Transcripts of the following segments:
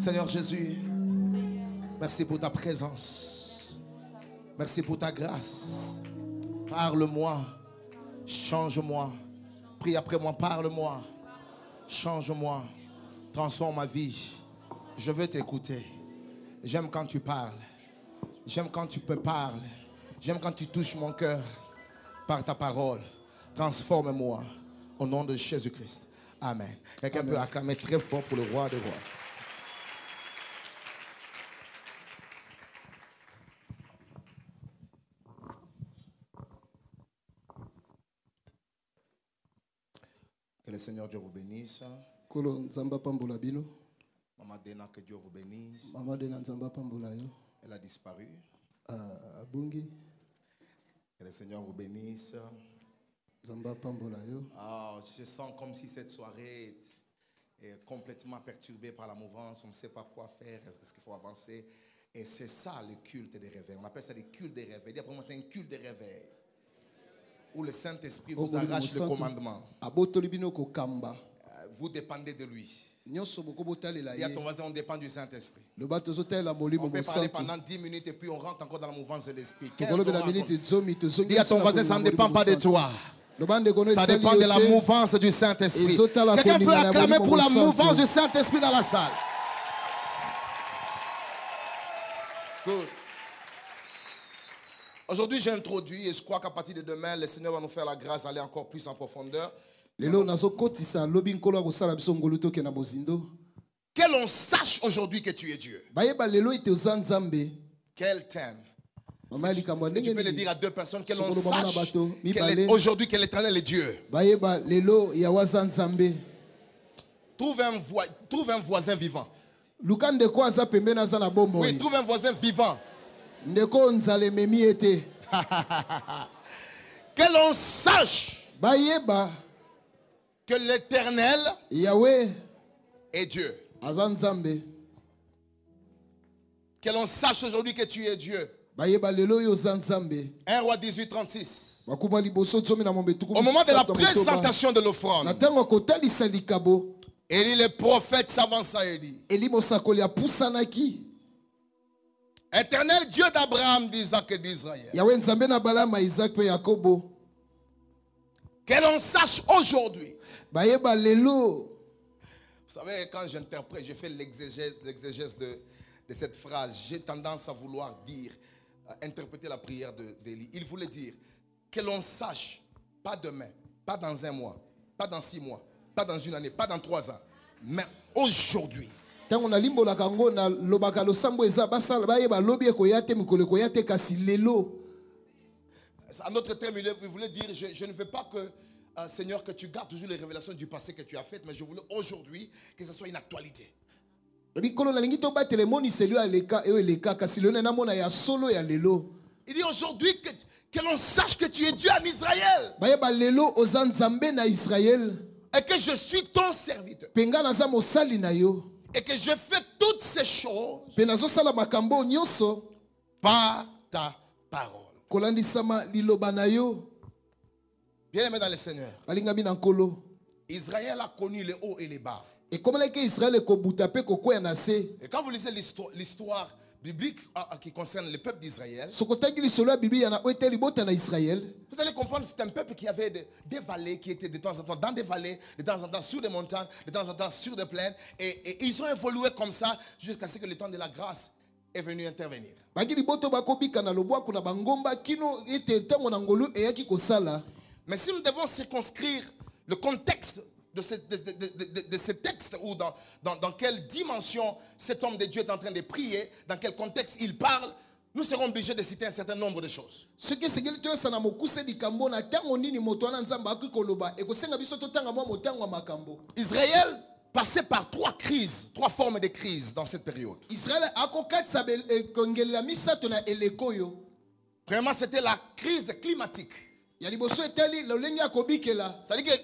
Seigneur Jésus, merci pour ta présence. Merci pour ta grâce. Parle-moi. Change-moi. Prie après moi, parle-moi. Change-moi. Transforme ma vie. Je veux t'écouter. J'aime quand tu parles. J'aime quand tu peux parler. J'aime quand tu touches mon cœur par ta parole. Transforme-moi au nom de Jésus-Christ. Amen. Quelqu'un peut acclamer très fort pour le roi des rois. Que le Seigneur Dieu vous bénisse. Maman Dena, que Dieu vous bénisse. Elle a disparu. Que le Seigneur vous bénisse. Je sens comme si cette soirée est complètement perturbée par la mouvance. On ne sait pas quoi faire. Est-ce qu'il faut avancer? Et c'est ça le culte des réveils. On appelle ça des cultes des réveils. Pour moi, c'est un culte des réveils. Où le Saint-Esprit vous arrache le commandement. Vous dépendez de lui. Dis à ton voisin, on dépend du Saint-Esprit. On peut parler pendant 10 minutes et puis on rentre encore dans la mouvance de l'Esprit. Dis à ton voisin, ça ne dépend pas de toi. Ça dépend de la mouvance du Saint-Esprit. Quelqu'un peut acclamer pour la mouvance du Saint-Esprit dans la salle. Good. Aujourd'hui, j'ai introduit et je crois qu'à partir de demain, le Seigneur va nous faire la grâce d'aller encore plus en profondeur. Que l'on sache aujourd'hui que tu es Dieu. Quel thème. Tu peux le dire à deux personnes, que l'on sache aujourd'hui que l'Éternel est Dieu. Trouve un voisin vivant. Oui, trouve un voisin vivant. Que l'on sache que l'Éternel est Dieu. Que l'on sache aujourd'hui que tu es Dieu. 1 Roi 18, 36. Au moment de la présentation de l'offrande, Élie le prophète s'avança et dit: Éternel Dieu d'Abraham, d'Isaac et d'Israël, que l'on sache aujourd'hui. Vous savez, quand j'interprète, je fais l'exégèse de cette phrase, j'ai tendance à vouloir dire, interpréter la prière d'Élie. Il voulait dire que l'on sache, pas demain, pas dans un mois, pas dans 6 mois, pas dans une année, pas dans 3 ans, mais aujourd'hui. À notre terme, il voulait dire, je ne veux pas que, Seigneur, que tu gardes toujours les révélations du passé que tu as faites, mais je voulais aujourd'hui que ce soit une actualité. Il dit aujourd'hui que l'on sache que tu es Dieu en Israël. Et que je suis ton serviteur. Et que je fais toutes ces choses par ta parole. Bien-aimé dans le Seigneur, Israël a connu les hauts et les bas. Et quand vous lisez l'histoire biblique qui concerne le peuple d'Israël, vous allez comprendre que c'est un peuple qui avait des vallées, qui étaient de temps en temps dans des vallées, de temps en temps sur des montagnes, de temps en temps sur des plaines, et ils ont évolué comme ça jusqu'à ce que le temps de la grâce est venu intervenir. Mais si nous devons circonscrire le contexte de ce texte, ou dans quelle dimension cet homme de Dieu est en train de prier, dans quel contexte il parle, nous serons obligés de citer un certain nombre de choses. Israël passait par 3 crises, 3 formes de crises dans cette période. Premièrement, c'était la crise climatique. C'est-à-dire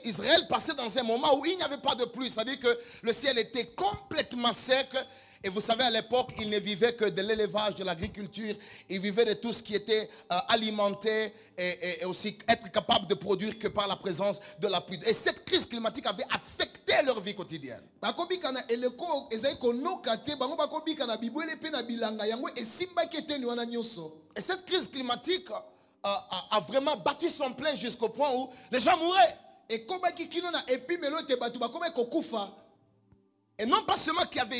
qu'Israël passait dans un moment où il n'y avait pas de pluie. C'est-à-dire que le ciel était complètement sec. Et vous savez, à l'époque, ils ne vivaient que de l'élevage, de l'agriculture. Ils vivaient de tout ce qui était alimenté et aussi être capable de produire que par la présence de la pluie. Et cette crise climatique avait affecté affecter leur vie quotidienne. Et cette crise climatique a vraiment battu son plein jusqu'au point où les gens mouraient. Et non pas seulement qu'il y avait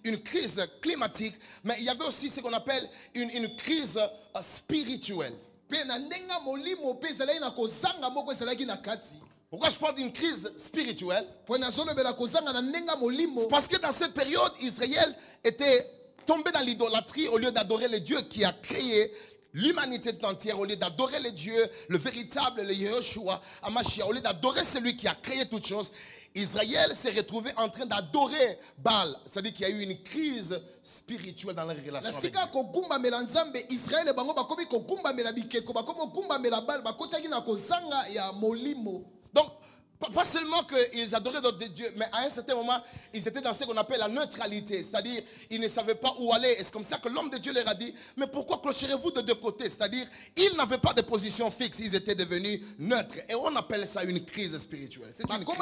une crise climatique, mais il y avait aussi ce qu'on appelle une crise spirituelle. Pourquoi je parle d'une crise spirituelle? C'est parce que dans cette période, Israël était tombé dans l'idolâtrie au lieu d'adorer le Dieu qui a créé l'humanité entière, au lieu d'adorer le Dieu, le véritable, le Yeshua, Amashia, au lieu d'adorer celui qui a créé toutes choses. Israël s'est retrouvé en train d'adorer Baal. C'est-à-dire qu'il y a eu une crise spirituelle dans leur relation avec Dieu. Donc, pas seulement qu'ils adoraient d'autres dieux, mais à un certain moment, ils étaient dans ce qu'on appelle la neutralité. C'est-à-dire, ils ne savaient pas où aller. Et c'est comme ça que l'homme de Dieu leur a dit, mais pourquoi clocherez-vous de deux côtés? C'est-à-dire, ils n'avaient pas de position fixe. Ils étaient devenus neutres. Et on appelle ça une crise spirituelle. C'est une crise.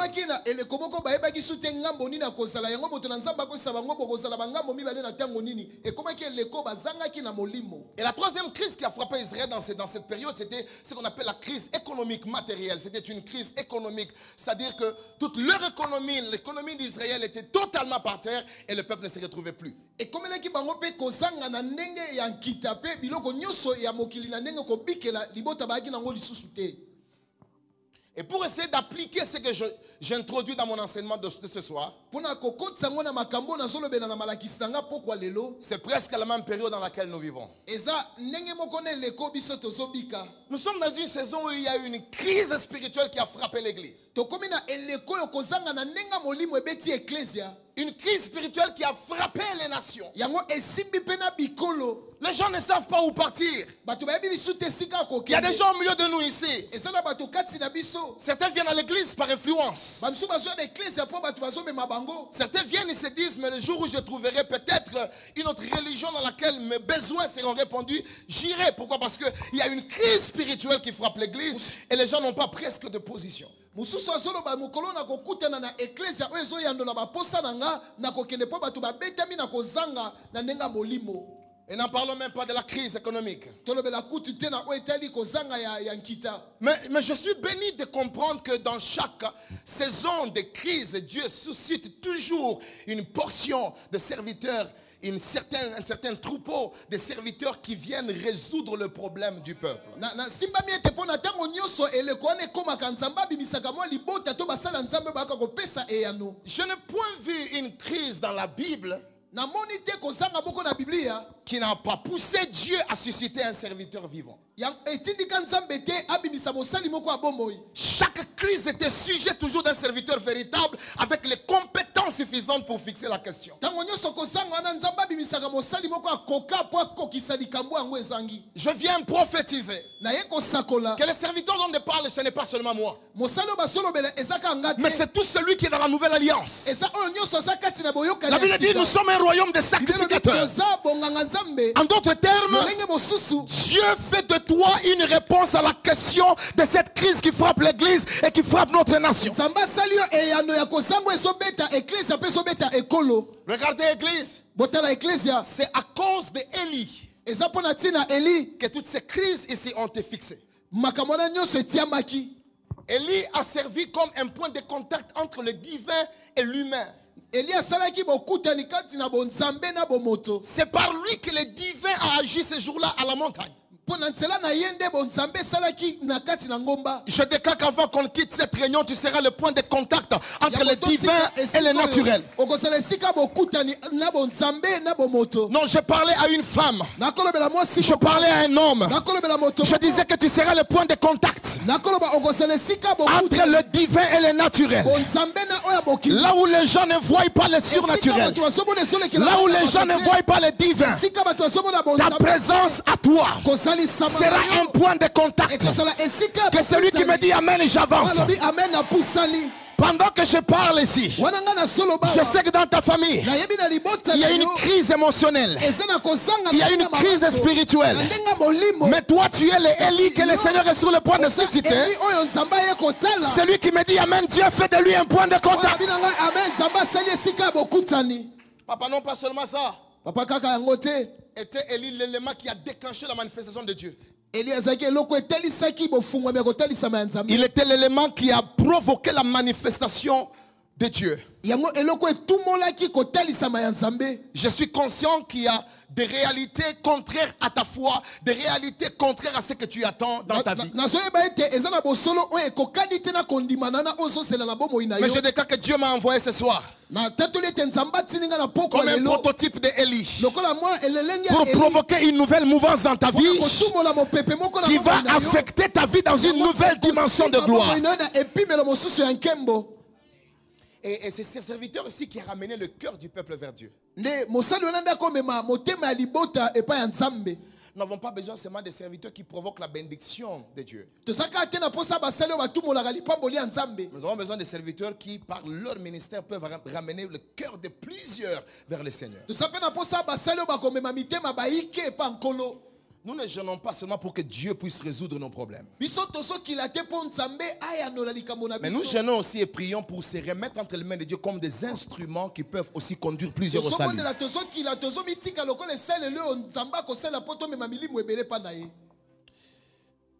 Et la troisième crise qui a frappé Israël dans cette période, c'était ce qu'on appelle la crise économique matérielle. C'était une crise économique. C'est-à-dire que toute leur économie, l'économie d'Israël était totalement par terre et le peuple ne se retrouvait plus. Et pour essayer d'appliquer ce que j'introduis dans mon enseignement de ce soir, c'est presque la même période dans laquelle nous vivons. Nous sommes dans une saison où il y a eu une crise spirituelle qui a frappé l'église. Une crise spirituelle qui a frappé les nations. Les gens ne savent pas où partir. Il y a des gens au milieu de nous ici. Certains viennent à l'église par influence. Certains viennent et se disent, mais le jour où je trouverai peut-être une autre religion dans laquelle mes besoins seront répondus, j'irai. Pourquoi? Parce qu'il y a une crise spirituelle qui frappe l'église et les gens n'ont pas presque de position. Et n'en parlons même pas de la crise économique. Mais je suis béni de comprendre que dans chaque saison de crise, Dieu suscite toujours une portion de serviteurs, un certain troupeau de serviteurs qui viennent résoudre le problème du peuple. Je n'ai point vu une crise dans la Bible qui n'a pas poussé Dieu à susciter un serviteur vivant. Chaque crise était sujet toujours d'un serviteur véritable avec les compétences suffisantes pour fixer la question. Je viens prophétiser que le serviteur dont je parle, ce n'est pas seulement moi, mais c'est tout celui qui est dans la nouvelle alliance. La Bible dit nous sommes un royaume de sacrificateurs. En d'autres termes, Dieu fait de toi une réponse à la question de cette crise qui frappe l'église et qui frappe notre nation. Regardez l'église. C'est à cause d'Élie que toutes ces crises ici ont été fixées. Élie a servi comme un point de contact entre le divin et l'humain. C'est par lui que le divin a agi ce jour-là à la montagne. Je déclare qu'avant qu'on quitte cette réunion, tu seras le point de contact entre le divin et le naturel. Non, je parlais à une femme. Je parlais à un homme. Je disais que tu seras le point de contact entre le divin et le naturel. Là où les gens ne voient pas le surnaturel, là où les gens ne voient pas le divin, ta présence à toi sera un point de contact. Que celui qui me dit Amen, j'avance. Pendant que je parle ici, je sais que dans ta famille, il y a une crise émotionnelle. Il y a une crise spirituelle. Mais toi, tu es l'Élie que le Seigneur est sur le point de susciter. Celui qui me dit Amen, Dieu fait de lui un point de contact. Papa, non pas seulement ça. Était Élie l'élément qui a déclenché la manifestation de Dieu. Il était l'élément qui a provoqué la manifestation de Dieu. Je suis conscient qu'il y a des réalités contraires à ta foi, des réalités contraires à ce que tu attends dans ta vie. Mais je déclare que Dieu m'a envoyé ce soir comme un prototype d'Élie pour provoquer une nouvelle mouvance dans ta vie qui va affecter ta vie dans une nouvelle dimension de gloire. Et c'est ce serviteur aussi qui a ramené le cœur du peuple vers Dieu. Nous n'avons pas besoin seulement des serviteurs qui provoquent la bénédiction de Dieu. Nous avons besoin des serviteurs qui, par leur ministère, peuvent ramener le cœur de plusieurs vers le Seigneur. Nous ne gênons pas seulement pour que Dieu puisse résoudre nos problèmes. Mais nous gênons aussi et prions pour se remettre entre les mains de Dieu comme des instruments qui peuvent aussi conduire plusieurs au salut.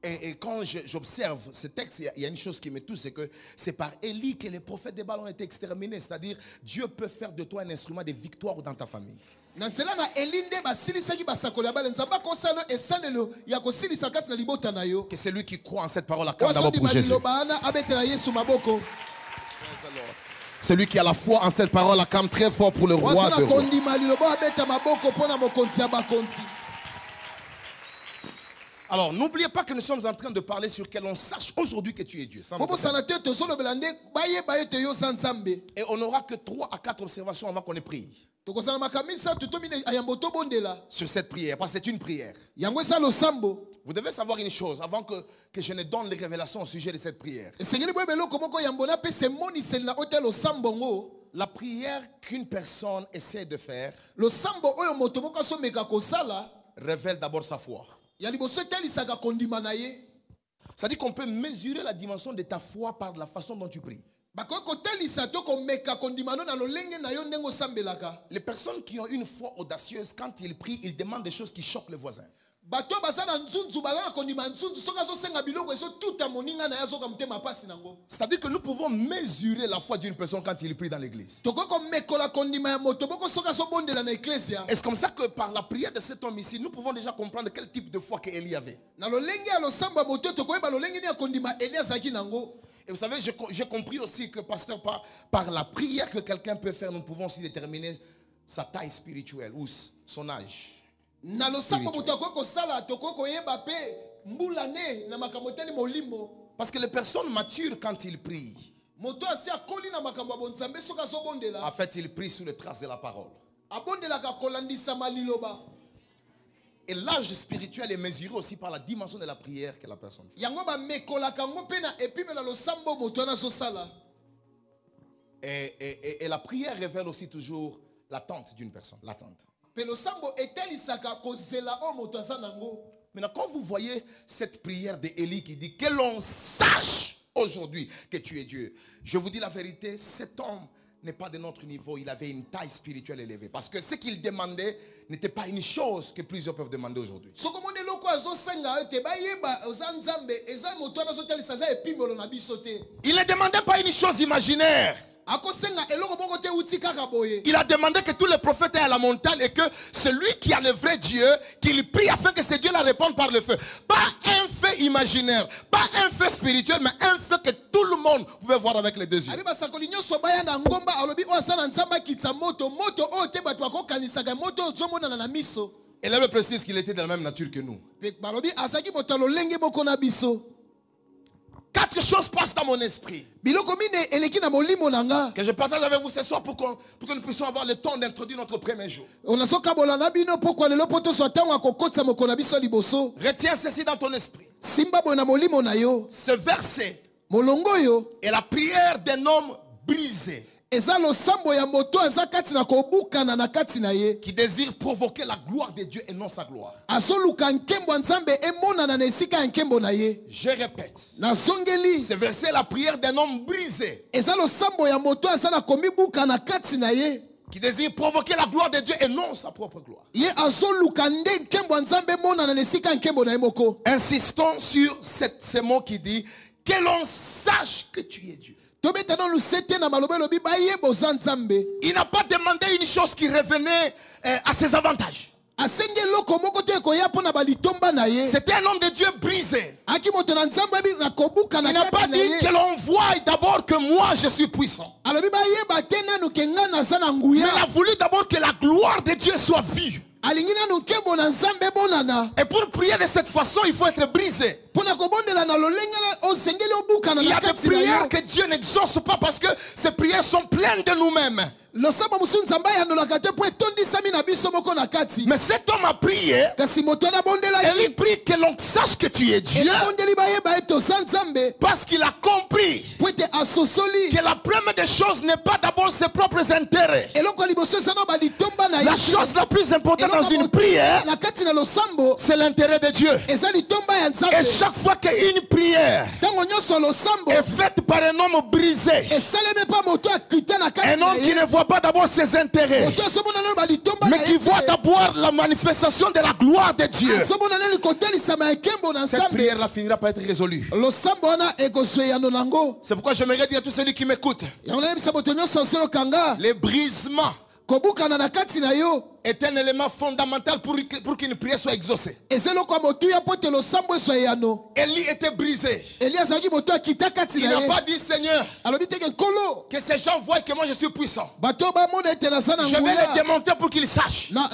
Et quand j'observe ce texte, il y a une chose qui me touche, c'est que c'est par Élie que les prophètes des Baals ont été exterminés. C'est-à-dire, Dieu peut faire de toi un instrument de victoire dans ta famille. Que celui qui croit en cette parole acclame d'abord pour Jésus. Celui qui a la foi en cette parole acclame très fort pour le roi de rois. Alors, n'oubliez pas que nous sommes en train de parler sur que l'on sache aujourd'hui que tu es Dieu. Et on n'aura que 3 à 4 observations avant qu'on ait prié sur cette prière, parce que c'est une prière. Vous devez savoir une chose avant que je ne donne les révélations au sujet de cette prière. La prière qu'une personne essaie de faire révèle d'abord sa foi. C'est-à-dire qu'on peut mesurer la dimension de ta foi par la façon dont tu pries. Les personnes qui ont une foi audacieuse, quand ils prient, ils demandent des choses qui choquent les voisins. C'est-à-dire que nous pouvons mesurer la foi d'une personne quand il prie dans l'église. Et c'est comme ça que par la prière de cet homme ici, nous pouvons déjà comprendre quel type de foi qu'Élie avait. Et vous savez, j'ai compris aussi que, pasteur, par la prière que quelqu'un peut faire, nous pouvons aussi déterminer sa taille spirituelle ou son âge. Parce que les personnes matures, quand ils prient, en fait, ils prient sous les traces de la parole. Et l'âge spirituel est mesuré aussi par la dimension de la prière que la personne fait. Et la prière révèle aussi toujours l'attente d'une personne. L'attente. Maintenant, quand vous voyez cette prière d'Élie qui dit que l'on sache aujourd'hui que tu es Dieu, je vous dis la vérité, cet homme n'est pas de notre niveau, il avait une taille spirituelle élevée. Parce que ce qu'il demandait n'était pas une chose que plusieurs peuvent demander aujourd'hui. Il ne demandait pas une chose imaginaire. Il a demandé que tous les prophètes aient à la montagne et que celui qui a le vrai Dieu, qu'il prie afin que ce Dieu la réponde par le feu. Pas un fait imaginaire, pas un fait spirituel, mais un fait que tout le monde pouvait voir avec les deux yeux. Et là, il précise qu'il était de la même nature que nous. 4 choses passent dans mon esprit que je partage avec vous ce soir pour que nous puissions avoir le temps d'introduire notre premier jour. Retiens ceci dans ton esprit. Ce verset molongoyo est la prière d'un homme brisé eza losambo ya moto aza kati na kobukana na kati na ye qui désire provoquer la gloire de Dieu et non sa gloire. azoluka nkembo nzambe emonana na esika ya nkembo na ye. Je répète, nazongeli ce verset est la prière d'un homme brisé eza losambo ya moto aza na komibuka na kati na ye qui désire provoquer la gloire de Dieu et non sa propre gloire. ye azoluka nde nkembo nzambe emonana na esika ya nkembo na ye moko. Insistons sur ces mots qui dit que l'on sache que tu es Dieu. Il n'a pas demandé une chose qui revenait à ses avantages. C'était un homme de Dieu brisé. Il n'a pas dit que l'on voie d'abord que moi je suis puissant. Mais il a voulu d'abord que la gloire de Dieu soit vue. Et pour prier de cette façon, il faut être brisé. Il y a des prières que Dieu n'exauce pas parce que ces prières sont pleines de nous-mêmes. Mais cet homme a prié et il prie que l'on sache que tu es Dieu parce qu'il a compris que la première des choses n'est pas d'abord ses propres intérêts. La chose la plus importante dans une prière, c'est l'intérêt de Dieu. Et chaque fois qu'une prière est faite par un homme brisé, un homme qui ne voit pas d'abord ses intérêts, mais qui voit d'abord la manifestation de la gloire de Dieu, cette prière-là finira par être résolue. C'est pourquoi j'aimerais dire à tous ceux qui m'écoutent, les brisements est un élément fondamental pour qu'une prière soit exaucée. Élie était brisé. Il n'a pas dit Seigneur, que ces gens voient que moi je suis puissant. Je vais les démonter pour qu'ils sachent. Il a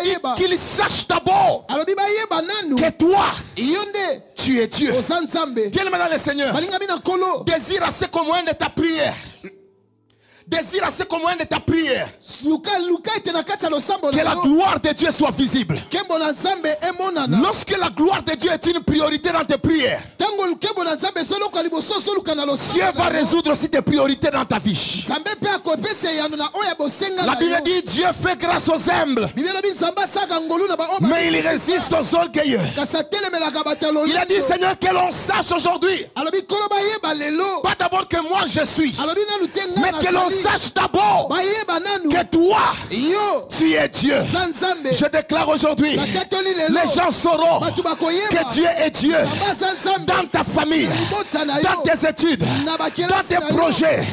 dit qu'ils sachent d'abord que toi, tu es Dieu. Bien, madame le Seigneur, désire assez comme moyen de ta prière. Désire assez comme moyen de ta prière que la gloire de Dieu soit visible. Lorsque la gloire de Dieu est une priorité dans tes prières, Dieu va résoudre aussi tes priorités dans ta vie. La Bible dit Dieu fait grâce aux humbles, mais il résiste aux orgueilleux. Il a dit Seigneur, que l'on sache aujourd'hui, pas d'abord que moi je suis, mais que l'on sache d'abord que toi, tu es Dieu. Je déclare aujourd'hui, les gens sauront que Dieu est Dieu dans ta famille, dans tes études, dans tes projets.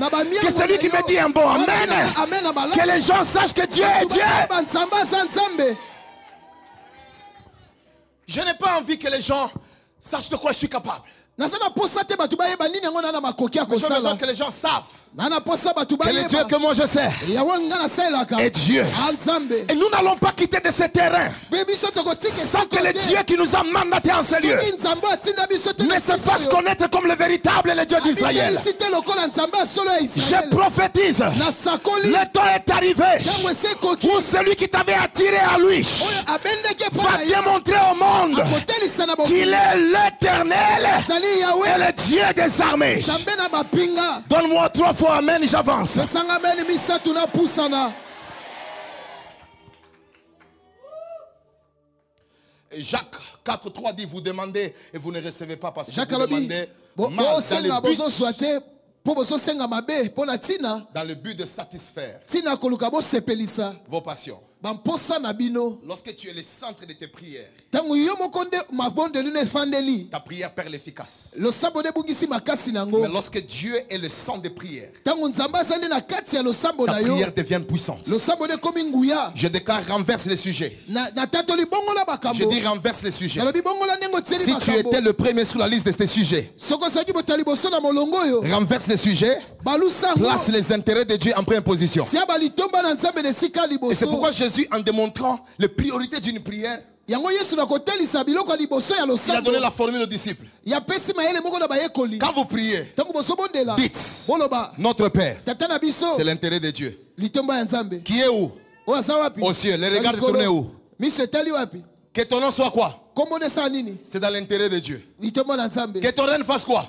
Que celui qui me dit un bon amen, que les gens sachent que Dieu est Dieu. Je n'ai pas envie que les gens sachent de quoi je suis capable. Je veux que les gens savent que le Dieu que moi je sais est Dieu. Et nous n'allons pas quitter de ce terrain sans que le Dieu qui nous a mandatés en ce lieu ne se fasse connaître comme le véritable le Dieu d'Israël. Je prophétise, le temps est arrivé où celui qui t'avait attiré à lui va démontrer au monde qu'il est l'Éternel et le Dieu des armées. Donne-moi 3 fois amen, j'avance. Et Jacques 4:3 dit vous demandez et vous ne recevez pas parce que vous demandez dans le but de satisfaire vos passions. Lorsque tu es le centre de tes prières, ta prière perd l'efficace. Mais lorsque Dieu est le centre des prières, ta prière devient puissante. Je déclare renverse les sujets. Je dis renverse les sujets. Si tu étais le premier sur la liste de ces sujets, renverse les sujets, place les intérêts de Dieu en première position. Et c'est pourquoi Jésus, en démontrant les priorités d'une prière, il a donné la formule aux disciples. Quand vous priez, dites notre Père, c'est l'intérêt de Dieu. Qui est où? Aux cieux. Les regards tournés où? Que ton nom soit quoi? C'est dans l'intérêt de Dieu. Que ton règne fasse quoi?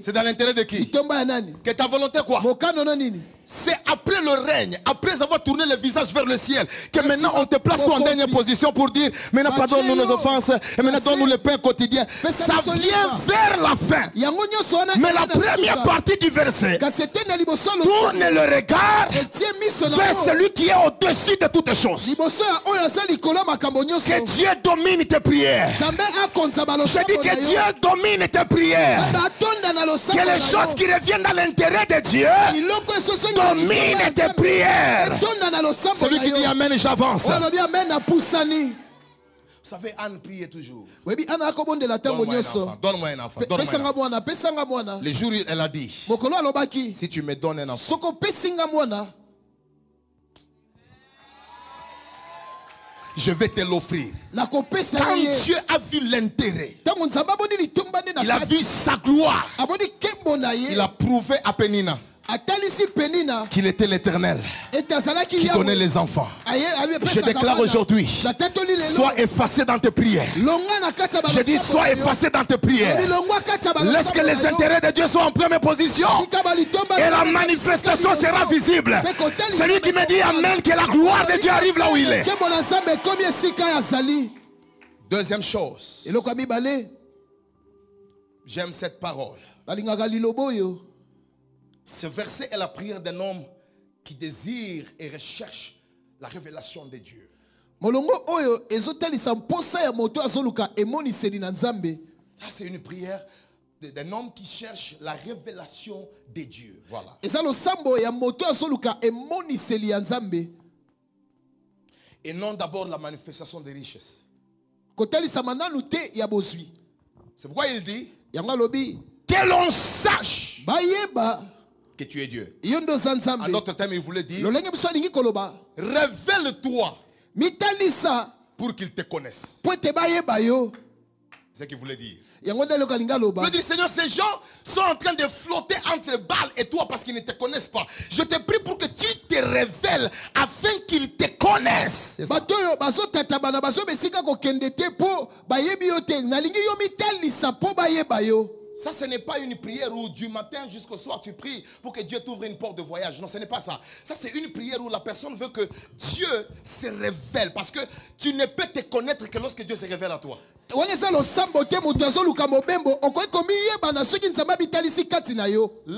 C'est dans l'intérêt de qui? Que ta volonté quoi? C'est après le règne, après avoir tourné le visage vers le ciel, que maintenant on te place en dernière position pour dire maintenant pardonne-nous nos offenses et maintenant donne-nous le pain quotidien. Ça vient vers la fin. Mais la première partie du verset tourne le regard vers celui qui est au-dessus de toutes choses. Que Dieu domine tes prières. Je dis que Dieu domine tes prières. Que les choses qui reviennent dans l'intérêt de Dieu domine tes prières. Celui qui dit Amen, j'avance. Vous savez, Anne priait toujours. Donne-moi un enfant. Le jour où elle a dit, si tu me donnes un enfant, je vais te l'offrir. Quand Dieu a vu l'intérêt, il a vu sa gloire, il a prouvé à Pénina qu'il était l'Éternel qui donnait les enfants. Je déclare aujourd'hui, sois effacé dans tes prières. Je dis sois effacé dans tes prières. Laisse que les intérêts de Dieu soient en première position et la manifestation sera visible. Celui qui me dit Amen, que la gloire de Dieu arrive là où il est. Deuxième chose, j'aime cette parole. Ce verset est la prière d'un homme qui désire et recherche la révélation de Dieu. Ça, c'est une prière d'un homme qui cherche la révélation de Dieu. Voilà. Et non d'abord la manifestation des richesses. C'est pourquoi il dit que l'on sache que tu es Dieu. En d'autres termes, il voulait dire révèle-toi pour qu'il te connaisse. C'est ce qu'il voulait dire. Il veut dire Seigneur, ces gens sont en train de flotter entre Baal et toi parce qu'ils ne te connaissent pas. Je te prie pour que tu te révèles afin qu'ils te connaissent. Ça, ce n'est pas une prière où du matin jusqu'au soir tu pries pour que Dieu t'ouvre une porte de voyage. Non, ce n'est pas ça. Ça, c'est une prière où la personne veut que Dieu se révèle. Parce que tu ne peux te connaître que lorsque Dieu se révèle à toi. La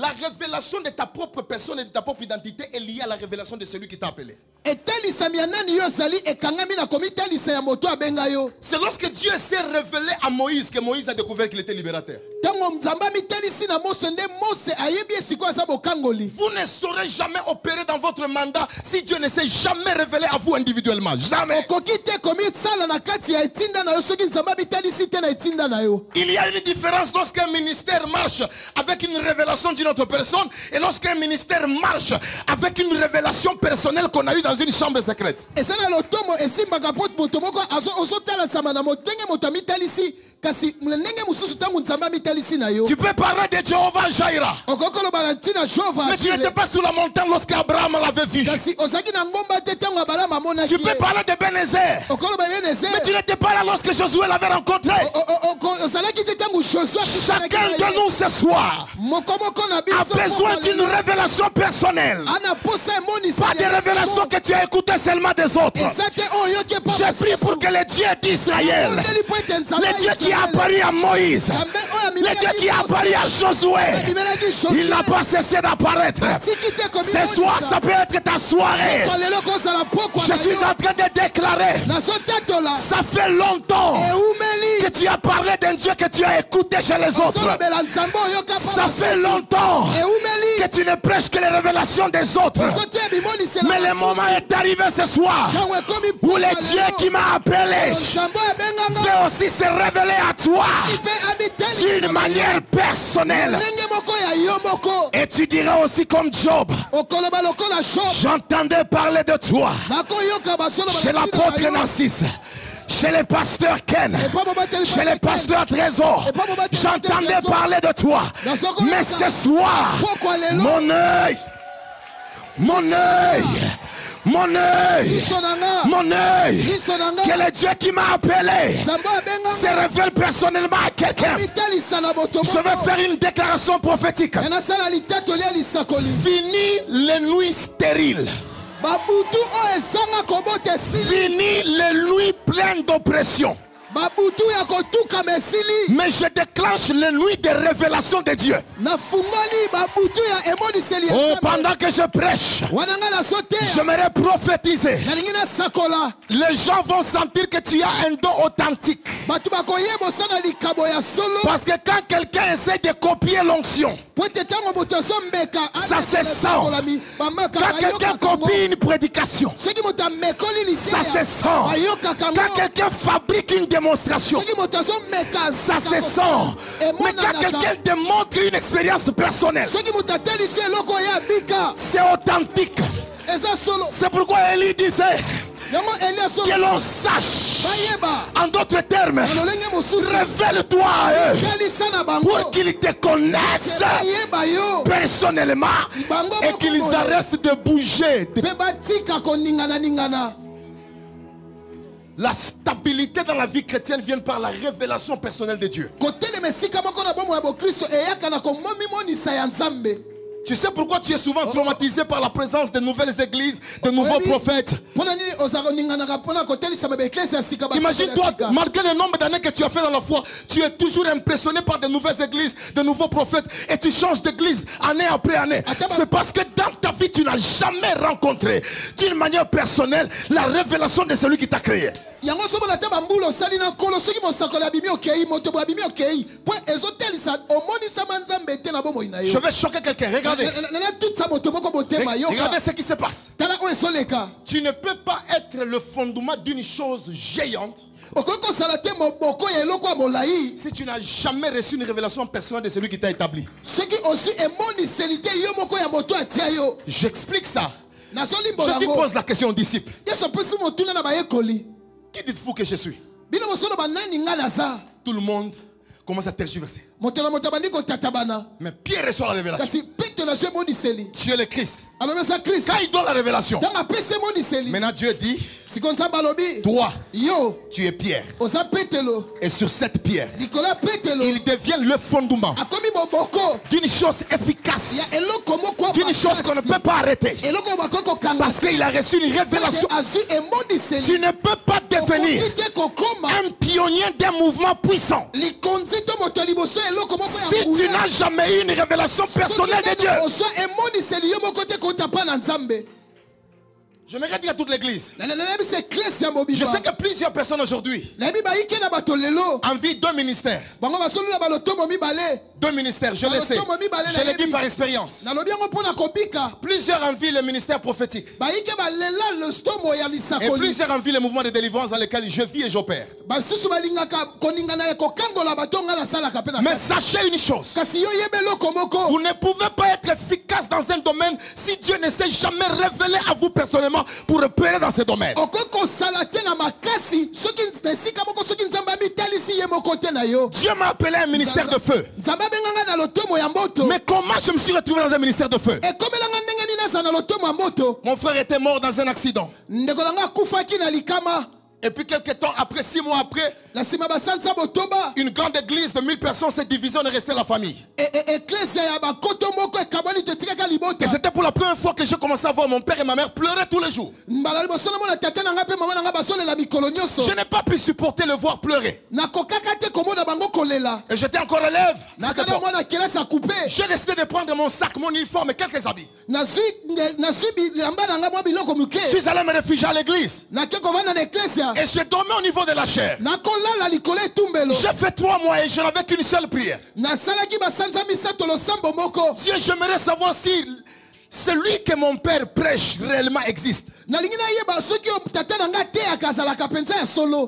révélation de ta propre personne et de ta propre identité est liée à la révélation de celui qui t'a appelé. C'est lorsque Dieu s'est révélé à Moïse que Moïse a découvert qu'il était libérateur. Vous ne saurez jamais opérer dans votre mandat si Dieu ne s'est jamais révélé à vous individuellement. Jamais. Il y a une différence lorsqu'un ministère marche avec une révélation d'une autre personne et lorsqu'un ministère marche avec une révélation personnelle qu'on a eue dans une chambre secrète. Tu peux parler de Jéhovah Jaïra, mais tu n'étais pas sur la montagne lorsqu'Abraham l'avait vu. Tu peux parler de Bénézer, mais tu n'étais pas là lorsque Josué l'avait rencontré. Chacun de nous ce soir a besoin d'une révélation personnelle, pas de révélation que tu as écoutées seulement des autres. Je prie pour que le Dieu d'Israël, le Dieu qui a apparu à Moïse, le Dieu qui a apparu à Josué, il n'a pas cessé d'apparaître. Ce soir, ça peut être ta soirée. Je suis en train de déclarer, ça fait longtemps que tu as parlé d'un Dieu que tu as écouté chez les autres. Ça fait longtemps que tu ne prêches que les révélations des autres. Mais le moment est arrivé ce soir où le Dieu qui m'a appelé veut aussi se révéler à toi d'une manière personnelle. Et tu diras aussi comme Job, j'entendais parler de toi chez l'apôtre Narcisse, chez le pasteur Ken, chez le pasteur Trésor. J'entendais parler de toi. Mais ce soir, mon œil Mon œil. Mon œil. Que le Dieu qui m'a appelé se révèle personnellement à quelqu'un. Je vais faire une déclaration prophétique. Fini les nuits stériles. Fini les nuits pleines d'oppression. Mais je déclenche les nuits de révélation de Dieu. Oh, pendant que je prêche, j'aimerais prophétiser. Les gens vont sentir que tu as un don authentique. Parce que quand quelqu'un essaie de copier l'onction, ça se sent. Quand quelqu'un copie une prédication, ça se sent. Quand quelqu'un fabrique une démonstration, ça se sent. Mais quand quelqu'un démontre une expérience personnelle, c'est authentique. C'est pourquoi Élie disait que l'on sache, en d'autres termes, révèle-toi à eux pour qu'ils te connaissent personnellement et qu'ils arrêtent de bouger. La stabilité dans la vie chrétienne vient par la révélation personnelle de Dieu. Tu sais pourquoi tu es souvent traumatisé par la présence de nouvelles églises, de nouveaux prophètes? Imagine-toi, malgré le nombre d'années que tu as fait dans la foi, tu es toujours impressionné par de nouvelles églises, de nouveaux prophètes, et tu changes d'église année après année. C'est parce que dans ta vie, tu n'as jamais rencontré d'une manière personnelle la révélation de celui qui t'a créé. Je vais choquer quelqu'un. Regardez. Regardez ce qui se passe. Tu ne peux pas être le fondement d'une chose géante si tu n'as jamais reçu une révélation personnelle de celui qui t'a établi. J'explique ça. Je lui pose la question aux disciples. Qui dites-vous que je suis? Tout le monde commence à tergiverser. Mais Pierre reçoit la révélation. Tu es le Christ. Quand il donne la révélation, maintenant Dieu dit, toi, tu es Pierre. Et sur cette pierre, il devient le fondement d'une chose efficace, d'une chose qu'on ne peut pas arrêter. Parce qu'il a reçu une révélation. Tu ne peux pas devenir un pionnier d'un mouvement puissant si tu n'as jamais eu une révélation personnelle de Dieu. J'aimerais dire à toute l'église. Je sais que plusieurs personnes aujourd'hui envient deux ministères. Deux ministères, je le sais. Je le dis par expérience. Plusieurs envient le ministère prophétique. Et plusieurs envient le mouvement de délivrance dans lequel je vis et j'opère. Mais sachez une chose. Vous ne pouvez pas être efficace dans un domaine si Dieu ne s'est jamais révélé à vous personnellement pour opérer dans ce domaine. Dieu m'a appelé à un ministère de feu. Mais comment je me suis retrouvé dans un ministère de feu? Mon frère était mort dans un accident. Et puis quelques temps après, 6 mois après, une grande église de 1000 personnes s'est divisée, on est resté la famille. Et c'était pour la première fois que j'ai commencé à voir mon père et ma mère pleurer tous les jours. Je n'ai pas pu supporter le voir pleurer. Et j'étais encore élève. J'ai décidé de prendre mon sac, mon uniforme et quelques habits. Je suis allé me réfugier à l'église. Et j'ai dormi au niveau de la chair. J'ai fait 3 mois et je n'avais qu'une seule prière. Dieu, j'aimerais savoir si celui que mon père prêche réellement existe.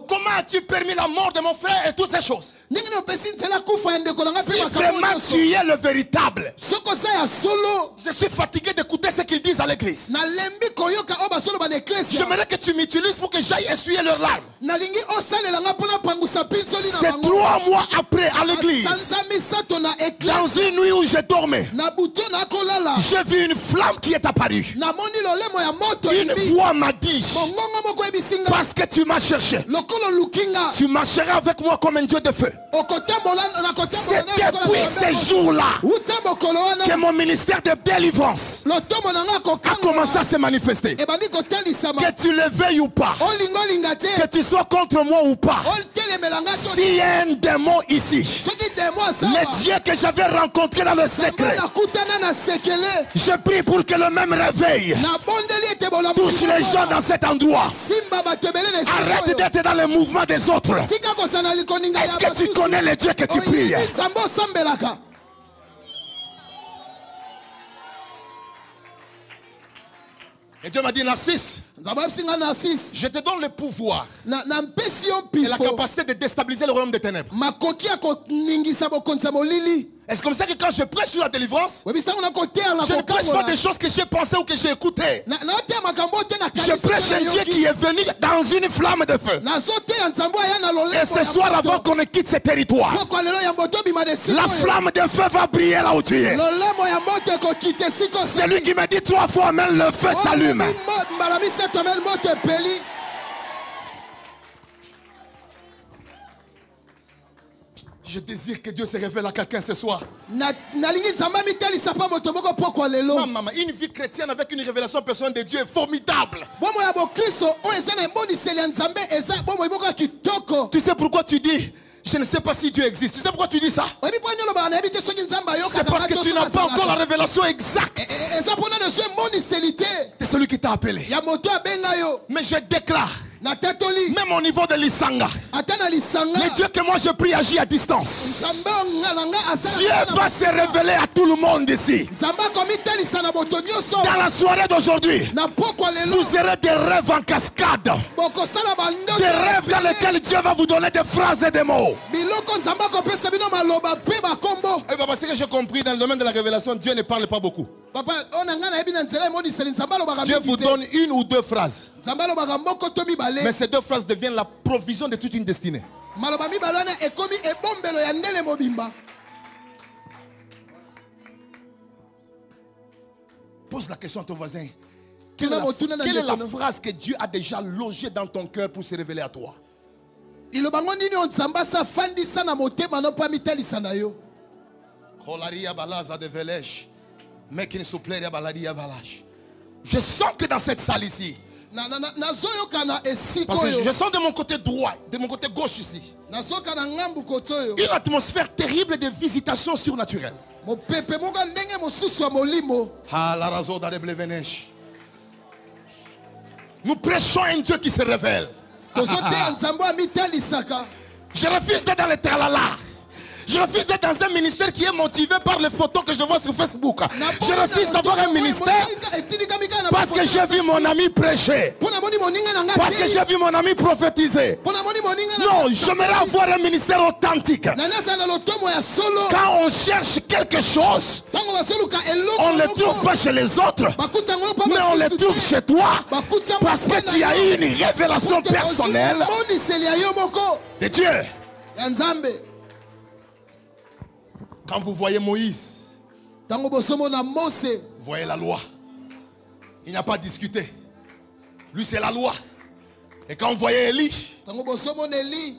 Comment as-tu permis la mort de mon frère et toutes ces choses? Si vraiment tu es le véritable, je suis fatigué d'écouter ce qu'ils disent à l'église. J'aimerais que tu m'utilises pour que j'aille essuyer leurs larmes. C'est 3 mois après à l'église, dans une nuit où je dormais, j'ai vu une flamme qui est apparue. Une voix m'a dit, parce que tu m'as cherché, tu marcheras avec moi comme un Dieu de feu. C'est depuis ces jours-là que mon ministère de délivrance a commencé à se manifester. Que tu le veuilles ou pas, que tu sois contre moi ou pas, s'il y a un démon ici, le Dieu que j'avais rencontré dans le secret, je prie pour que le même réveil touche les gens dans cet endroit. Arrête d'être dans le mouvement des autres. Est-ce que tu connais le Dieu que tu pries? Et Dieu m'a dit, Narcisse, je te donne le pouvoir et la capacité de déstabiliser le royaume des ténèbres. Et c'est comme ça que quand je prêche sur la délivrance, je ne prêche pas des choses que j'ai pensées ou que j'ai écoutées. Je prêche un Dieu qui est venu dans une flamme de feu. Et ce soir, avant qu'on ne quitte ce territoire, la flamme de feu va briller là où tu es. C'est lui qui m'a dit 3 fois, même le feu s'allume. Je désire que Dieu se révèle à quelqu'un ce soir. Maman, une vie chrétienne avec une révélation personnelle de Dieu est formidable. Tu sais pourquoi tu dis, je ne sais pas si Dieu existe? Tu sais pourquoi tu dis ça? C'est parce que tu n'as pas encore la révélation exacte. C'est celui qui t'a appelé. Mais je déclare, même au niveau de l'Isanga, le Dieu que moi je prie agit à distance. Dieu va se révéler à tout le monde ici. Dans la soirée d'aujourd'hui, vous aurez des rêves en cascade. Des rêves dans lesquels Dieu va vous donner des phrases et des mots. Et parce que j'ai compris, dans le domaine de la révélation, Dieu ne parle pas beaucoup. Dieu vous donne 1 ou 2 phrases. Mais ces 2 phrases deviennent la provision de toute une destinée. Pose la question à ton voisin. Quelle est la phrase que Dieu a déjà logée dans ton cœur pour se révéler à toi? Je sens que dans cette salle ici, parce que je sens de mon côté droit, de mon côté gauche ici, une atmosphère terrible de visitation surnaturelle. Nous prêchons un Dieu qui se révèle. Je refuse d'être dans le tralala. Je refuse d'être dans un ministère qui est motivé par les photos que je vois sur Facebook. Je refuse d'avoir un ministère parce que j'ai vu mon ami prêcher, parce que j'ai vu mon ami prophétiser. Non, j'aimerais avoir un ministère authentique. Quand on cherche quelque chose, on ne le trouve pas chez les autres, mais on le trouve chez toi, parce que tu as eu une révélation personnelle de Dieu. Quand vous voyez Moïse, vous voyez la loi. Il n'y a pas à discuter. Lui, c'est la loi. Et quand vous voyez Élie,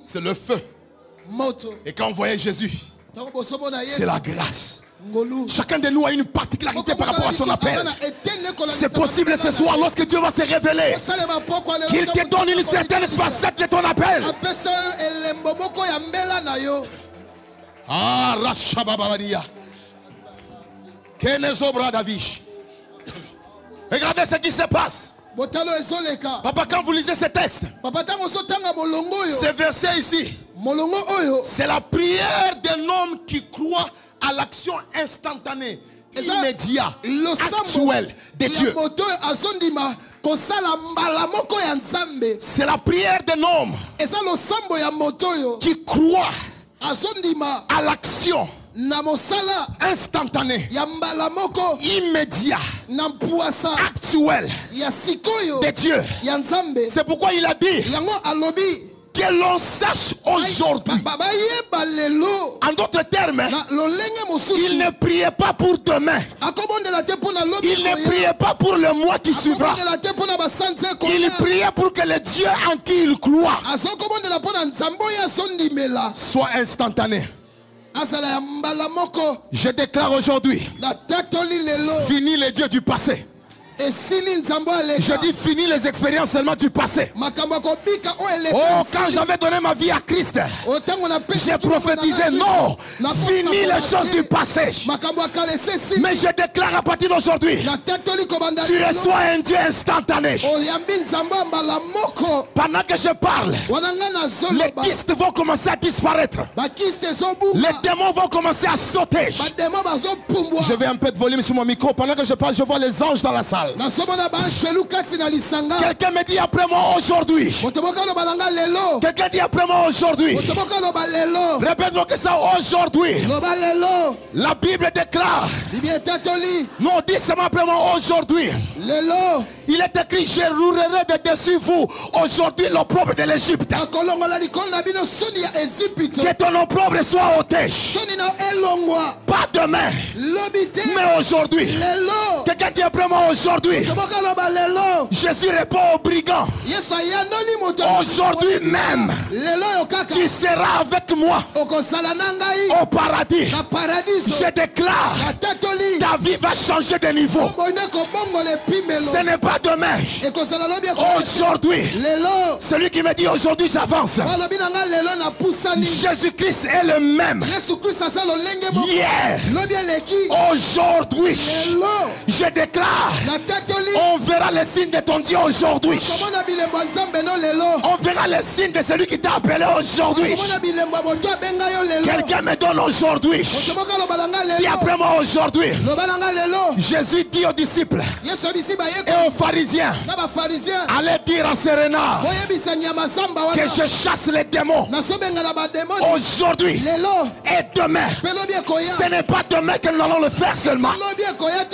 c'est le feu. Et quand vous voyez Jésus, c'est la grâce. Chacun de nous a une particularité par rapport à son appel. C'est possible ce soir, lorsque Dieu va se révéler, qu'il te donne une certaine facette de ton appel. Ah, Rashababadia. Kenezobra Davish. Regardez ce qui se passe. Papa, quand vous lisez ce texte, ce verset ici, c'est la prière d'un homme qui croit à l'action instantanée immédiat, actuel de Dieu. C'est la prière d'un homme qui croit à l'action instantanée, immédiat, actuel de Dieu. C'est pourquoi il a dit que l'on sache aujourd'hui. En d'autres termes, il ne priait pas pour demain. Il ne priait pas pour le mois qui suivra. Il priait pour que le Dieu en qui il croit soit instantané. Je déclare aujourd'hui, fini les dieux du passé. Je dis fini les expériences seulement du passé. Oh, quand j'avais donné ma vie à Christ, j'ai prophétisé non, fini les choses du passé. Mais je déclare à partir d'aujourd'hui, tu reçois un Dieu instantané. Pendant que je parle, les kystes vont commencer à disparaître. Les démons vont commencer à sauter. Je vais un peu de volume sur mon micro. Pendant que je parle, je vois les anges dans la salle. Quelqu'un me dit après moi aujourd'hui. Quelqu'un dit après moi aujourd'hui. Répète-moi que ça aujourd'hui. La Bible déclare. Non, dis seulement après moi aujourd'hui. Il est écrit, je roulerai de dessus vous aujourd'hui l'opprobre de l'Égypte. Que ton opprobre soit ôté. Pas demain, mais aujourd'hui. Quelqu'un dit après moi aujourd'hui. Jésus répond aux brigands. Aujourd'hui même, tu seras avec moi au paradis. Je déclare, ta vie va changer de niveau. Ce n'est pas demain. Aujourd'hui, celui qui me dit aujourd'hui j'avance. Jésus-Christ est le même. Hier, aujourd'hui, je déclare, on verra les signes de ton Dieu aujourd'hui. On verra les signes de celui qui t'a appelé aujourd'hui. Quelqu'un me donne aujourd'hui. Dis après moi aujourd'hui. Jésus dit aux disciples et aux pharisiens, allez dire à Serena que je chasse les démons aujourd'hui et demain. Ce n'est pas demain que nous allons le faire seulement,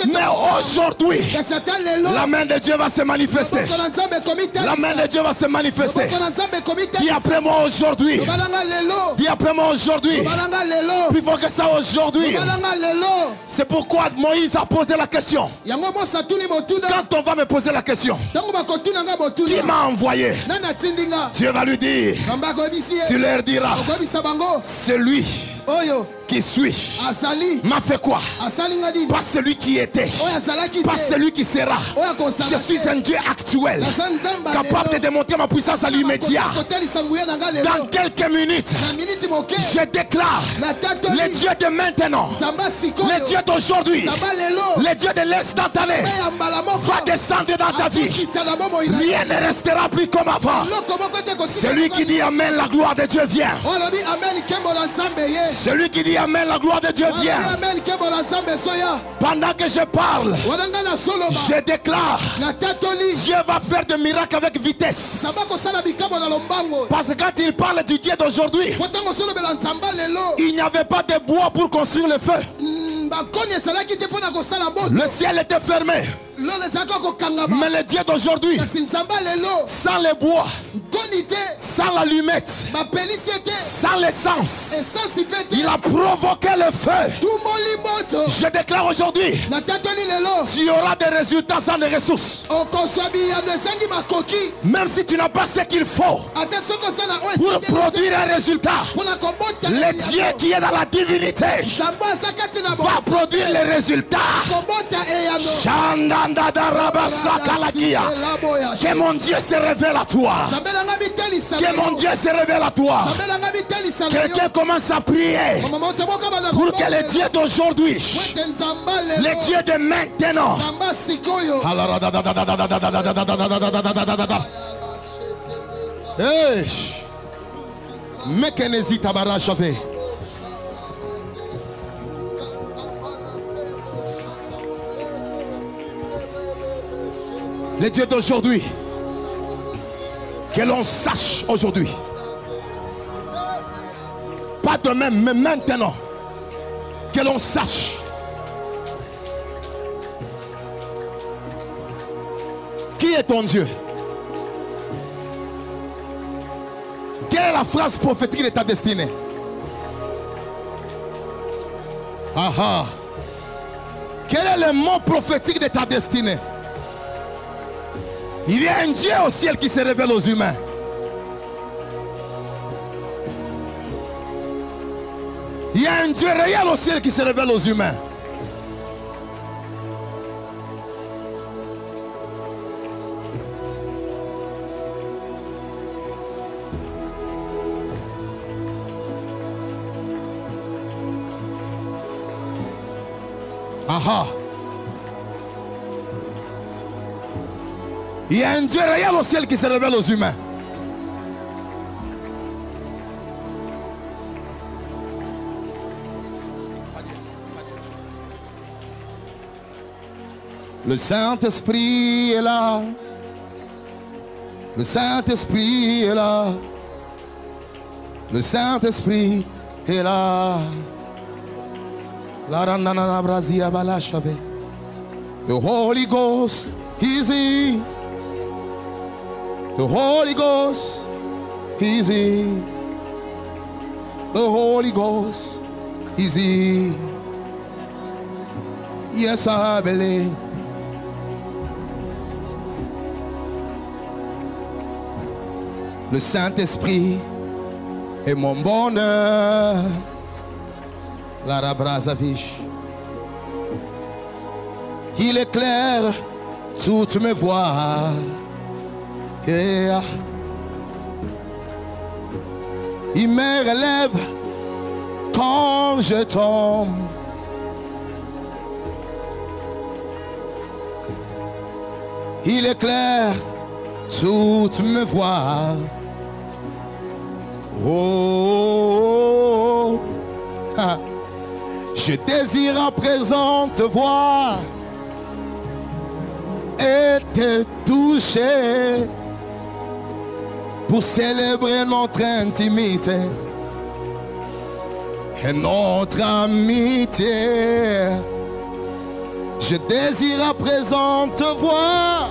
mais aujourd'hui la main de Dieu va se manifester. La main de Dieu va se manifester. Dis après moi aujourd'hui. Dis après moi aujourd'hui. Plus fort que ça aujourd'hui. C'est pourquoi Moïse a posé la question. Quand on va me poser la question, qui m'a envoyé? Dieu va lui dire, tu leur diras, celui qui suis m'a fait quoi? Pas celui qui était, pas celui qui sera. Je suis un Dieu actuel, capable de démontrer ma puissance à l'immédiat. Dans quelques minutes, je déclare le Dieu de maintenant, le Dieu d'aujourd'hui, le Dieu de l'instantané va descendre dans ta vie. Rien ne restera plus comme avant. Celui qui dit amen, la gloire de Dieu vient. Celui qui dit amen, la gloire de Dieu vient. Pendant que je parle, je déclare, Dieu va faire des miracles avec vitesse. Parce que quand il parle du Dieu d'aujourd'hui, il n'y avait pas de bois pour construire le feu. Le ciel était fermé. Mais le Dieu d'aujourd'hui, sans les bois, sans l'allumette, sans l'essence, il a provoqué le feu. Je déclare aujourd'hui, tu auras des résultats sans les ressources. Même si tu n'as pas ce qu'il faut pour produire un résultat, le Dieu qui est dans la divinité va produire les résultats. Que mon Dieu se révèle à toi. Que mon Dieu se révèle à toi. Quelqu'un commence à prier pour que le Dieu d'aujourd'hui, le Dieu de maintenant, Les dieux d'aujourd'hui. Que l'on sache aujourd'hui. Pas demain, mais maintenant. Que l'on sache. Qui est ton Dieu? Quelle est la phrase prophétique de ta destinée? Aha. Quel est le mot prophétique de ta destinée? Il y a un Dieu au ciel qui se révèle aux humains. Il y a un Dieu réel au ciel qui se révèle aux humains. Aha. Il y a un Dieu réel au ciel qui se révèle aux humains. Le Saint-Esprit est là. Le Saint-Esprit est là. Le Saint-Esprit est là. The Holy Ghost is here. The Holy Ghost is here. The Holy Ghost is here. Yes, I believe. Le Saint-Esprit est mon bonheur. La Rabrazavish. Il éclaire toutes mes voies. Yeah. Il me relève quand je tombe. Il éclaire toutes mes voies. Oh, ah. Je désire à présent te voir et te toucher pour célébrer notre intimité et notre amitié. Je désire à présent te voir.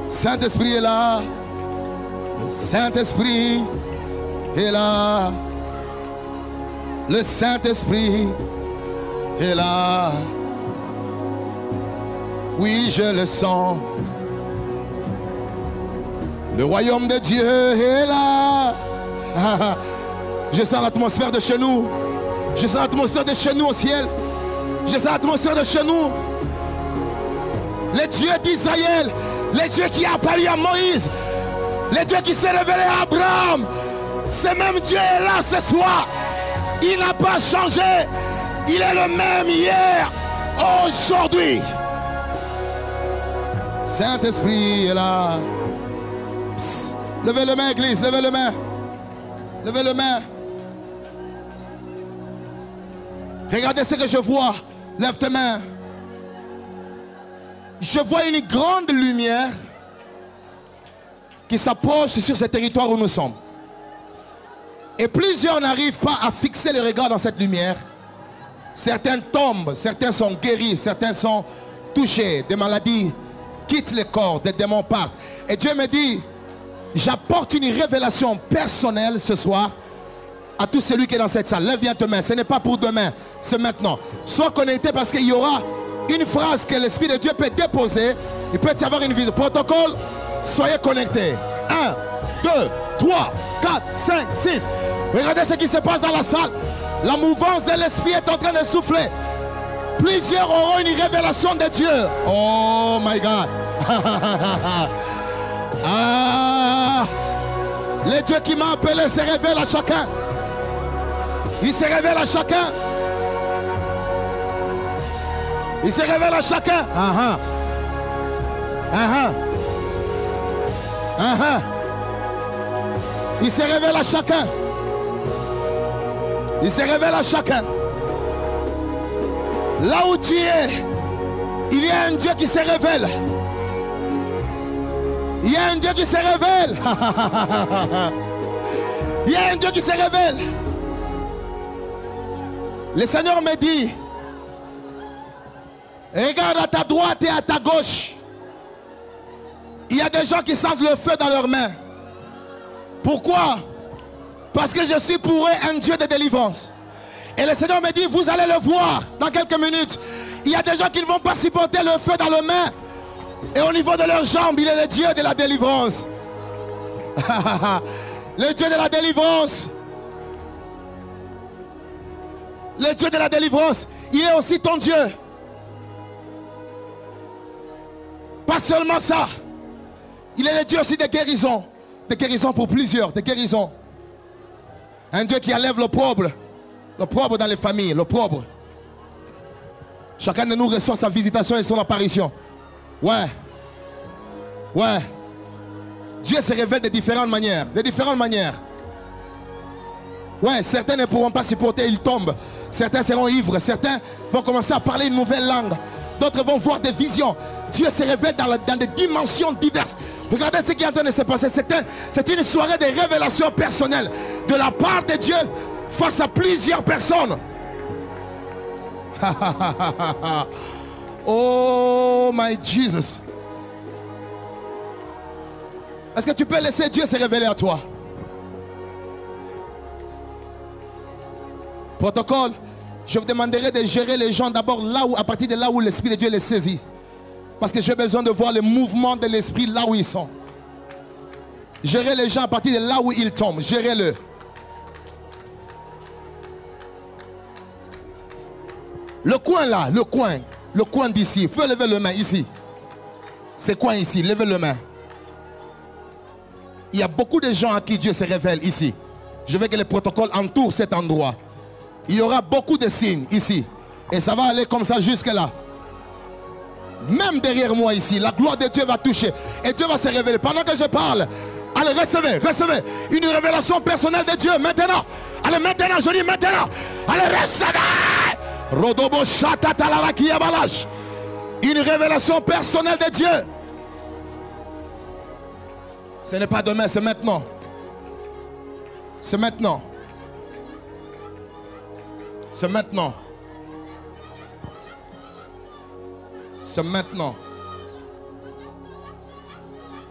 Saint-Esprit est là. Le Saint-Esprit est là. Le Saint-Esprit est là. Oui, je le sens. Le royaume de Dieu est là. Je sens l'atmosphère de chez nous. Je sens l'atmosphère de chez nous au ciel. Je sens l'atmosphère de chez nous. Les dieux d'Israël, les dieux qui a apparu à Moïse, les dieux qui s'est révélé à Abraham, ce même Dieu est là ce soir. Il n'a pas changé. Il est le même hier, aujourd'hui. Saint-Esprit est là. Psst. Levez les mains, église, levez les mains. Levez les mains. Regardez ce que je vois. Lève tes mains. Je vois une grande lumière qui s'approche sur ce territoire où nous sommes. Et plusieurs n'arrivent pas à fixer le regard dans cette lumière. Certains tombent, certains sont guéris, certains sont touchés, des maladies quittent le corps, des démons partent. Et Dieu me dit, j'apporte une révélation personnelle ce soir à tout celui qui est dans cette salle. Lève bien tes mains, ce n'est pas pour demain, c'est maintenant. Sois connecté parce qu'il y aura une phrase que l'Esprit de Dieu peut déposer. Il peut y avoir une vision. Protocole, soyez connectés. 1, 2, 3, 4, 5, 6. Regardez ce qui se passe dans la salle. La mouvance de l'Esprit est en train de souffler. Plusieurs auront une révélation de Dieu. Oh my God. Ah, le Dieu qui m'a appelé se révèle à chacun. Il se révèle à chacun. Il se révèle à chacun. Il se révèle à chacun. Il se révèle à chacun. Là où tu es, il y a un Dieu qui se révèle. Il y a un Dieu qui se révèle. Il y a un Dieu qui se révèle. Le Seigneur me dit, regarde à ta droite et à ta gauche. Il y a des gens qui sentent le feu dans leurs mains. Pourquoi? Parce que je suis pour eux un Dieu de délivrance. Et le Seigneur me dit, vous allez le voir dans quelques minutes. Il y a des gens qui ne vont pas supporter le feu dans leurs mains. Et au niveau de leurs jambes, il est le Dieu de la délivrance. Le Dieu de la délivrance. Le Dieu de la délivrance. Il est aussi ton Dieu. Pas seulement ça. Il est le Dieu aussi des guérisons. Des guérisons pour plusieurs. Des guérisons. Un Dieu qui enlève l'opprobre. L'opprobre dans les familles. L'opprobre. Chacun de nous reçoit sa visitation et son apparition. Ouais. Ouais. Dieu se révèle de différentes manières. De différentes manières. Ouais, certains ne pourront pas supporter, ils tombent. Certains seront ivres. Certains vont commencer à parler une nouvelle langue. D'autres vont voir des visions. Dieu se révèle dans des dimensions diverses. Regardez ce qui est en train de se passer. C'est une soirée de révélation personnelle de la part de Dieu face à plusieurs personnes. Oh my Jesus. Est-ce que tu peux laisser Dieu se révéler à toi? Protocole, je vous demanderai de gérer les gens d'abord là où, à partir de là où l'Esprit de Dieu les saisit. Parce que j'ai besoin de voir le mouvement de l'Esprit là où ils sont. Gérez les gens à partir de là où ils tombent. Gérez-le. Le coin là, le coin d'ici. Il faut lever le main ici. Ce coin ici, levez le main. Il y a beaucoup de gens à qui Dieu se révèle ici. Je veux que le protocole entoure cet endroit. Il y aura beaucoup de signes ici. Et ça va aller comme ça jusque là. Même derrière moi ici, la gloire de Dieu va toucher. Et Dieu va se révéler. Pendant que je parle, allez, recevez une révélation personnelle de Dieu maintenant. Allez, maintenant, je dis maintenant. Allez, recevez. Rodobo Shatatalaki Abalash. Une révélation personnelle de Dieu. Ce n'est pas demain, c'est maintenant. C'est maintenant. C'est maintenant. C'est maintenant.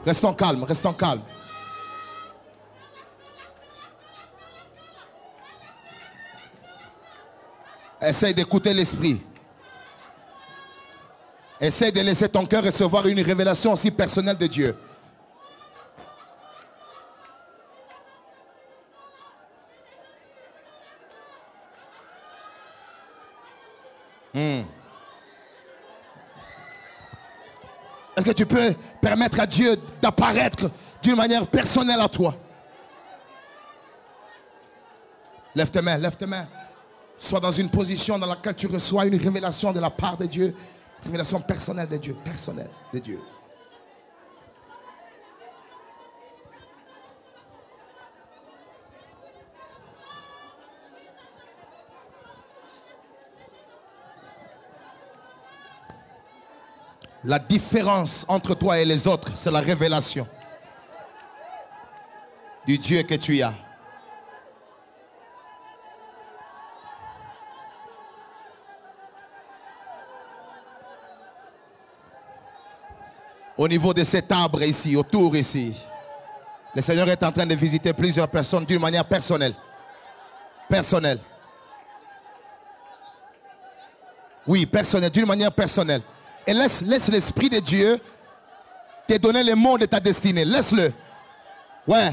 Restons calmes, restons calmes. Essaye d'écouter l'Esprit. Essaye de laisser ton cœur recevoir une révélation aussi personnelle de Dieu. Est-ce que tu peux permettre à Dieu d'apparaître d'une manière personnelle à toi? Lève tes mains, lève tes mains. Sois dans une position dans laquelle tu reçois une révélation de la part de Dieu. Une révélation personnelle de Dieu. Personnelle de Dieu. La différence entre toi et les autres, c'est la révélation du Dieu que tu as. Au niveau de cet arbre ici, autour ici, le Seigneur est en train de visiter plusieurs personnes d'une manière personnelle. Personnelle. Oui, personnelle, d'une manière personnelle. Et laisse l'Esprit de Dieu te donner les mots de ta destinée. Laisse-le. Ouais.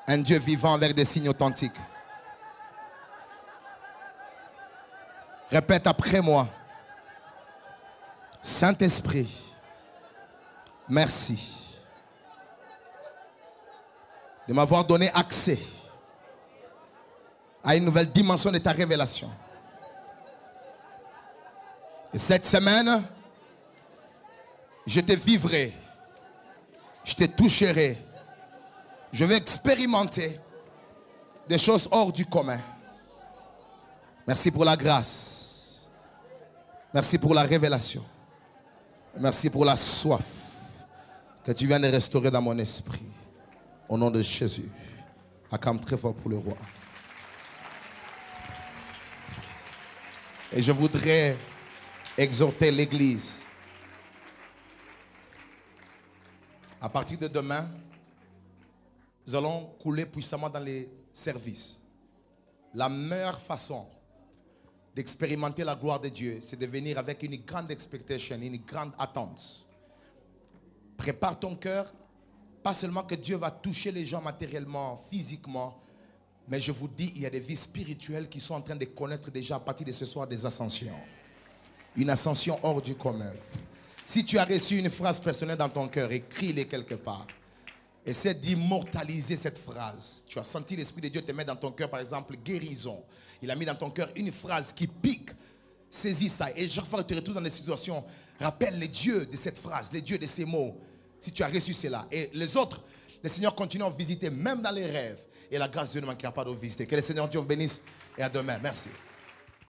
Un Dieu vivant avec des signes authentiques. Répète après moi. Saint-Esprit, merci de m'avoir donné accès à une nouvelle dimension de ta révélation. Et cette semaine, Je te vivrai. Je te toucherai. Je vais expérimenter des choses hors du commun. Merci pour la grâce. Merci pour la révélation. Merci pour la soif que tu viens de restaurer dans mon esprit. Au nom de Jésus. Acclame très fort pour le roi. Et je voudrais exhorter l'Église. À partir de demain, nous allons couler puissamment dans les services. La meilleure façon d'expérimenter la gloire de Dieu, c'est de venir avec une grande expectation, une grande attente. Prépare ton cœur, pas seulement que Dieu va toucher les gens matériellement, physiquement, mais je vous dis, il y a des vies spirituelles qui sont en train de connaître déjà à partir de ce soir des ascensions. Une ascension hors du commun. Si tu as reçu une phrase personnelle dans ton cœur, écris-les quelque part. Essaie d'immortaliser cette phrase. Tu as senti l'Esprit de Dieu te mettre dans ton cœur, par exemple, guérison. Il a mis dans ton cœur une phrase qui pique. Saisis ça. Et chaque fois que tu te retrouves dans des situations, rappelle les dieux de cette phrase, les dieux de ces mots. Si tu as reçu cela. Et les autres, le Seigneur continue à visiter, même dans les rêves. Et la grâce de Dieu ne manquera pas de vous visiter. Que le Seigneur Dieu vous bénisse. Et à demain. Merci.